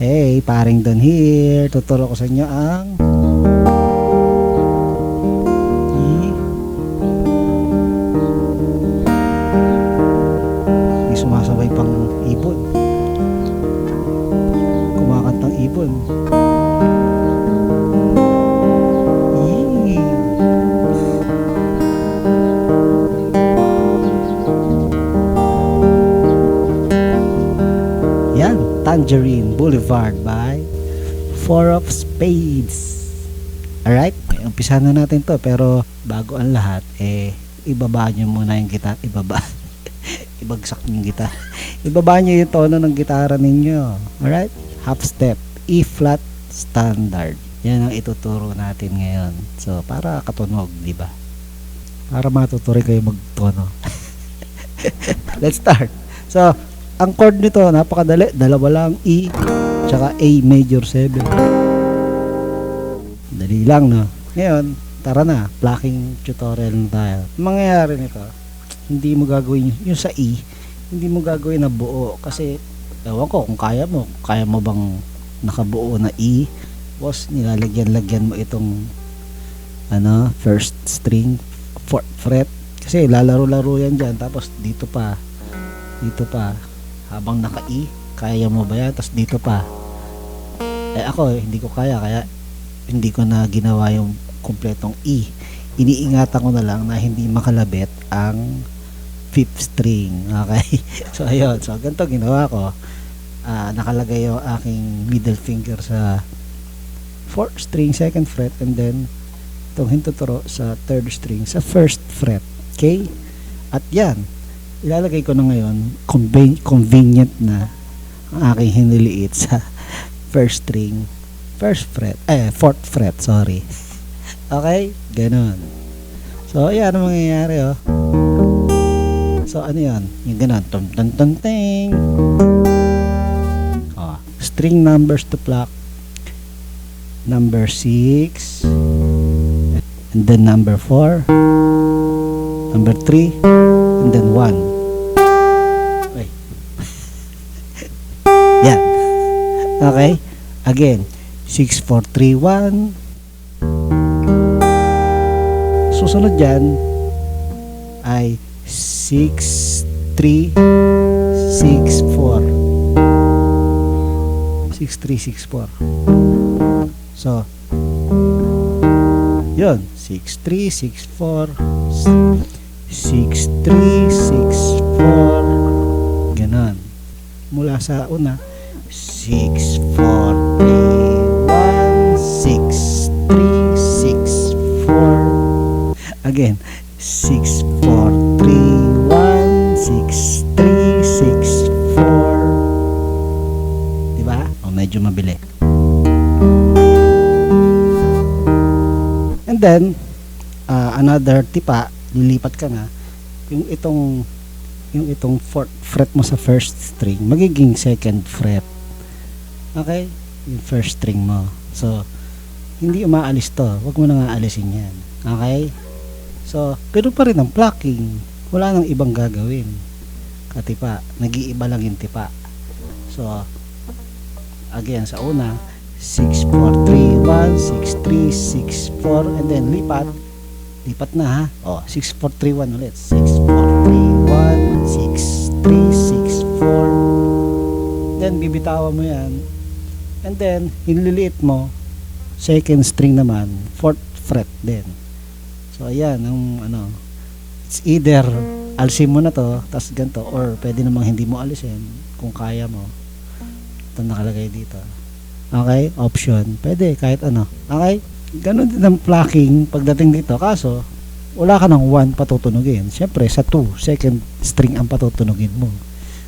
Hey, paring Don here. Tuturo ko sa inyo ang may sumasabay pang ibon. Kumakantang ibon. Yee. Yan, Tangerine Boulevard by Four of Spades. Alright, umpisa na natin to, pero bago ang lahat, ibaba nyo muna yung gitar. Ibagsak yung gitar. Ibaba nyo yung tono ng gitara ninyo. Alright, half step, E flat standard. Yan ang ituturo natin ngayon. So, para katunog, di ba? Para matutuloy kayo magtono. Let's start. So, ang chord nito, napakadali. Dalawa lang, E, tsaka A major 7. Dali lang, no? Ngayon, tara na. Plucking tutorial na tayo. Mangyayari nito, hindi mo gagawin yung sa E, hindi mo gagawin na buo. Kasi, ewan ko, kung kaya mo. Kaya mo bang nakabuo na E? Tapos, nilalagyan-lagyan mo itong first string, fourth fret. Kasi, lalaro-laro yan dyan. Tapos, dito pa. Habang naka-E, kaya mo ba yan? Tapos dito pa. Ako, hindi ko kaya. Kaya, hindi ko na ginawa yung kumpletong E. Iniingatan ko na lang na hindi makalabit ang fifth string. Okay? So, ayun. So, ganito ginawa ko. Nakalagay yung aking middle finger sa fourth string, second fret, and then itong hintuturo sa third string, sa first fret. Okay? At yan, ilalagay ko na ngayon, convenient na ang aking hiniliit sa first string, fourth fret, sorry. Okay? Ganon. So, ayan ang mangyayari, oh. So, ano yan? Yung ganon. Tum-tum-tum-ting. Oh, string numbers to pluck. Number 6. And then number 4. Number 3. And then 1. Wait. Yan. Okay? Again. 6, 4, 3, 1. Susunod dyan ay 6, 3, 6, 4. 6, 3, 6, 4. So, yun. 6, 3, 6, 4. 6, 3, 6, 4. Ganon. Mula sa una, 6, 4, 3, 1, 6, 3, 6, 4. Again, 6, 4, 3, 1, 6, 3, 6, 4. Diba? O, medyo mabili. And then, another tipa, lilipat ka na, yung itong fourth fret mo sa first string, magiging second fret. Okay? Yung first string mo. So, hindi umaalis to. Huwag mo nang aalisin yan. Okay? So, ganoon pa rin ang plucking. Wala nang ibang gagawin. Katipa. Nag-iiba lang yung tipa. So, again, sa una, 6, 4, 3, 1, 6, 3, 6, 4, and then lipat na, ha. O, 6, 4, 3, 1 ulit. 6, 4, 3, 1, 6, 3, 6, 4. Then bibitawan mo yan, and then hinliliit mo, second string naman, fourth fret din. So ayan ang it's either alisin mo na to, tas ganito, or pwede namang hindi mo alisin kung kaya mo. Ito nakalagay dito. Okay, option. Pwede, kahit ano. Okay? Ganon din ang plucking pagdating dito. Kaso, wala ka ng 1 patutunugin. Siyempre, sa 2, second string ang patutunugin mo.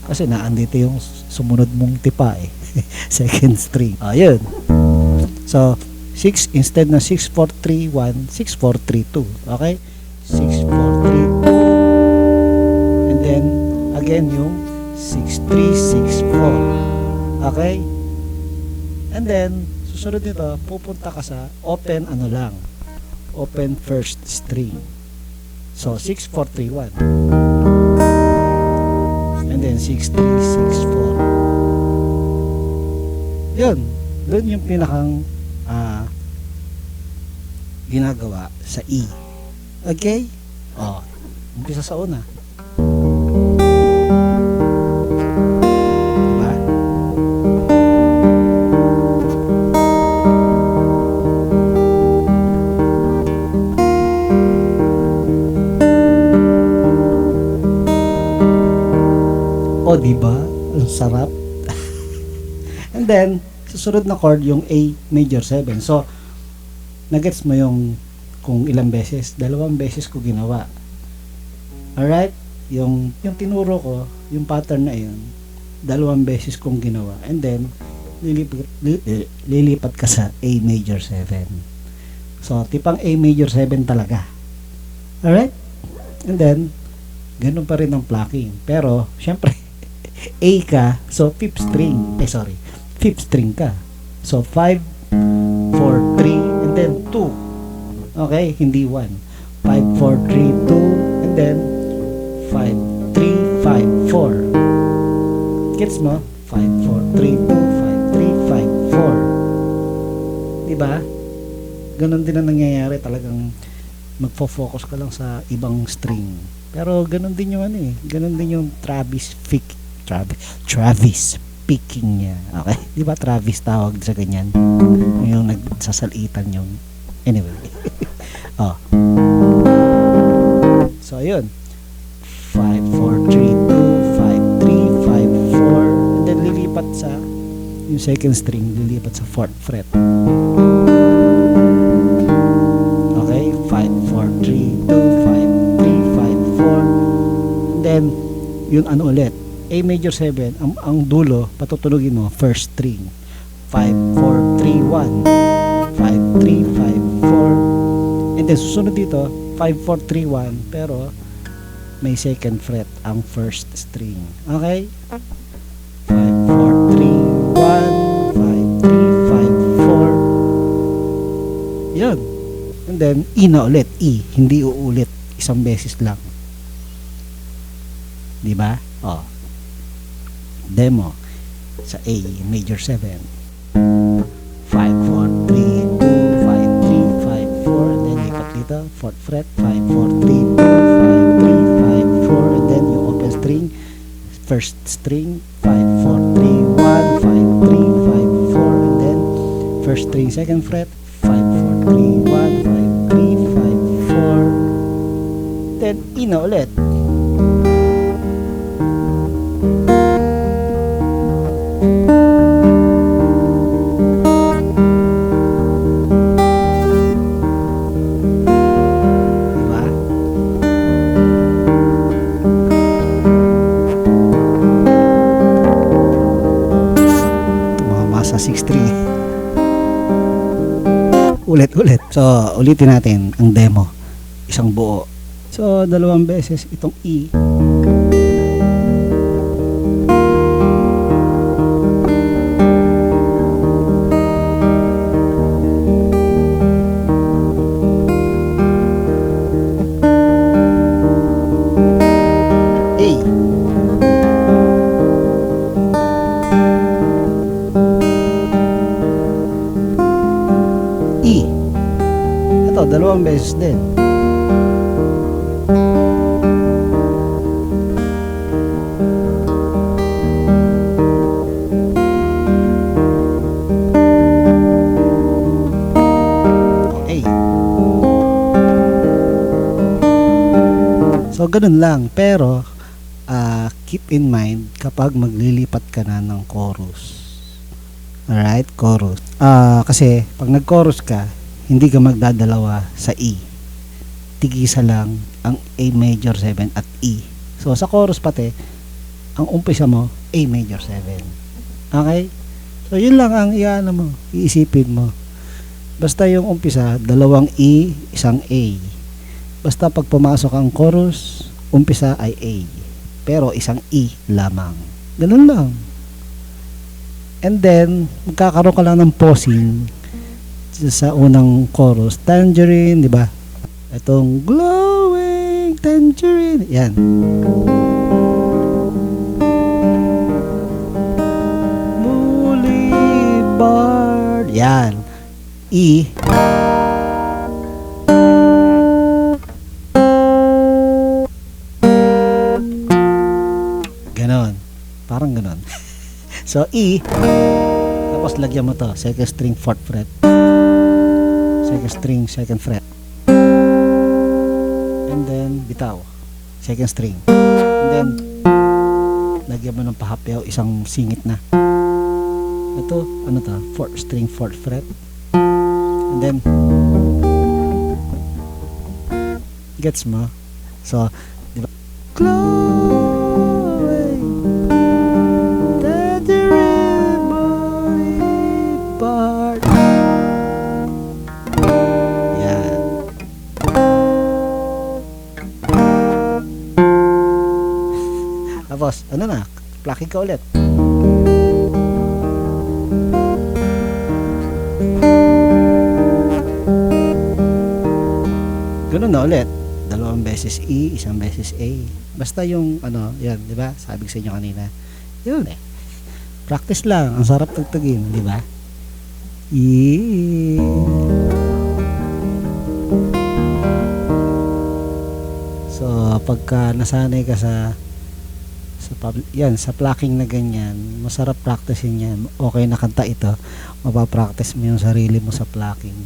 Kasi naandito yung sumunod mong tipa eh. Second string. Ayun. So, 6, instead na 6, 4, 3, 1, 6, 4, 3, 2. Okay? 6, 4, 3, 2. And then, again, yung 6, 3, 6, 4. Okay? And then, susunod nito, pupunta ka sa open open first string. So, 6, 4, 3, 1. And then, 6, 3, 6, 4. Yun, doon yung pinakang ginagawa sa E. Okay? Umpisa sa una. Diba? Diba? Ang sarap. And then, susunod na chord yung A major 7. So, nagets mo yung kung ilang beses? 2 beses ko ginawa. Alright? Yung tinuro ko, yung pattern na yun, 2 beses kong ginawa. And then, lilipat ka sa A major 7. So, tipang A major 7 talaga. Alright? And then, ganun pa rin ang plucking. Pero, syempre, A ka, so 5th string. 5th string ka. So, 5, 4, 3, and then 2. Okay? Hindi 1. 5, 4, 3, 2, and then 5, 3, 5, 4. Gets mo? 5, 4, 3, 2, 5, 3, 5, 4. Diba? Ganon din ang nangyayari. Talagang magfo-focus ka lang sa ibang string. Pero ganon din yung ganon din yung Travis picking niya. Okay? Di ba Travis tawag sa ganyan? Yung nagsasalitan yung anyway. So ayun. 5, 4, 3, 2, 5, 3, 5, 4. And then lilipat sa yung second string, lilipat sa 4th fret. Okay? 5, 4, 3, 2, 5, 3, 5, 4. And then yun ulit. A major 7, ang dulo, patutunugin mo, first string. 5, 4, 3, 1. 5, 3, 5, 4. And then, susunod dito, 5, 4, 3, 1. Pero, may second fret ang first string. Okay? 5, 4, 3, 1. 5, 3, 5, 4. Yan. And then, E na ulit. E. Hindi uulit. Isang beses lang. Diba? Demo sa A major 7. 5, 4, 3, 2, 5, 3, 5, 4. And then lipat dito 4th fret. 5, 4, 3, 2, 5, 3, 5, 4. And then yung open string, first string, 5, 4, 3, 1, 5, 3, 5, 4. And then first string, second fret, 5, 4, 3, 1, 5, 3, 5, 4. Then E na ulit. Ulit. So, ulitin natin ang demo. Isang buo. So, 2 beses itong E. Ito, 2 beses din. Okay. So, ganun lang. Pero, keep in mind kapag maglilipat ka na ng chorus. Alright, chorus. Kasi, pag nag-chorus ka, hindi ka magdadalawa sa E. Tigisa lang ang A major 7 at E. So, sa chorus pati, ang umpisa mo, A major 7. Okay? So, yun lang ang iisipin mo. Basta yung umpisa, 2 E, 1 A. Basta pag pumasok ang chorus, umpisa ay A. Pero 1 E lamang. Ganun lang. And then, magkakaroon ka lang ng pausing sa unang chorus, tangerine, di ba? Itong glowing tangerine. Yan. Muli Yan. E. Ganon. Parang ganon. So, E. Tapos lagyan mo to. Second string, 4th fret. Second string, 2nd fret. And then, bitaw. Second string. And then, lagyan mo ng pahapyaw, isang singit na. Ito, ano to? 4th string, 4th fret. And then, gets mo? So, di ba? Glowing, the ribbon part. Yan. Tapos, ano na? Plucking ka ulit. Ganun na ulit. 2 beses E, 1 beses A. Basta yung ano, yan, 'di ba? Sabi ko sa inyo kanina. Yun eh. Practice lang, ang sarap tugtugin, 'di ba? E. So, pagka nasanay ka sa yan, sa plucking na ganyan, masarap practicein yan. Okay na kanta ito, mapapractice mo yung sarili mo sa plucking.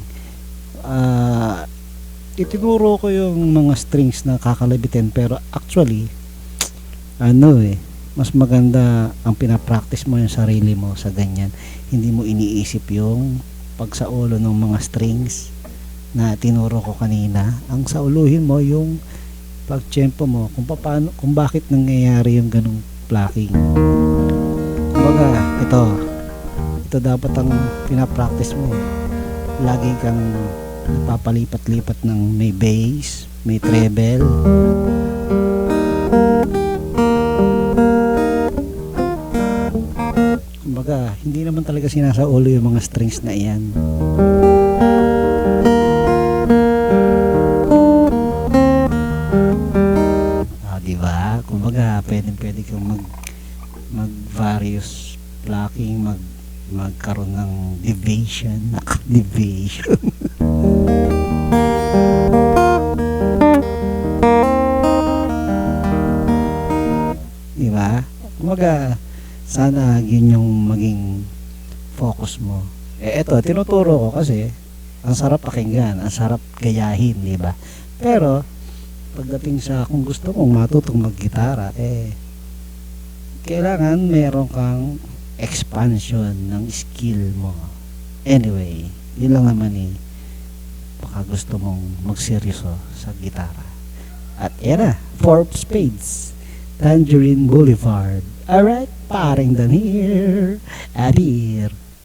Itinuro ko yung mga strings na kakalabitin, pero actually mas maganda ang pinapractice mo yung sarili mo sa ganyan. Hindi mo iniisip yung pagsaulo ng mga strings na tinuro ko kanina. Ang sauluhin mo yung pagtiyempo mo, kung bakit nangyayari yung ganung plucking. Kumbaga, ito dapat ang pinapractice mo. Lagi kang napapalipat-lipat ng may bass, may treble. Kumbaga, hindi naman talaga sinasaulo yung mga strings na iyan. Diba? Kumbaga, pwede kang mag various plucking, magkaroon ng deviation. Diba? Kumbaga, sana yun yung maging focus mo. Eto, tinuturo ko kasi ang sarap pakinggan, ang sarap gayahin, diba? Pero pagdating sa kung gusto mong matutong maggitara, kailangan meron kang expansion ng skill mo. Anyway, yun lang naman baka gusto mong magseryoso sa gitara. At yan na, 4 spades, Tangerine Boulevard. Alright, paring dan here, adir.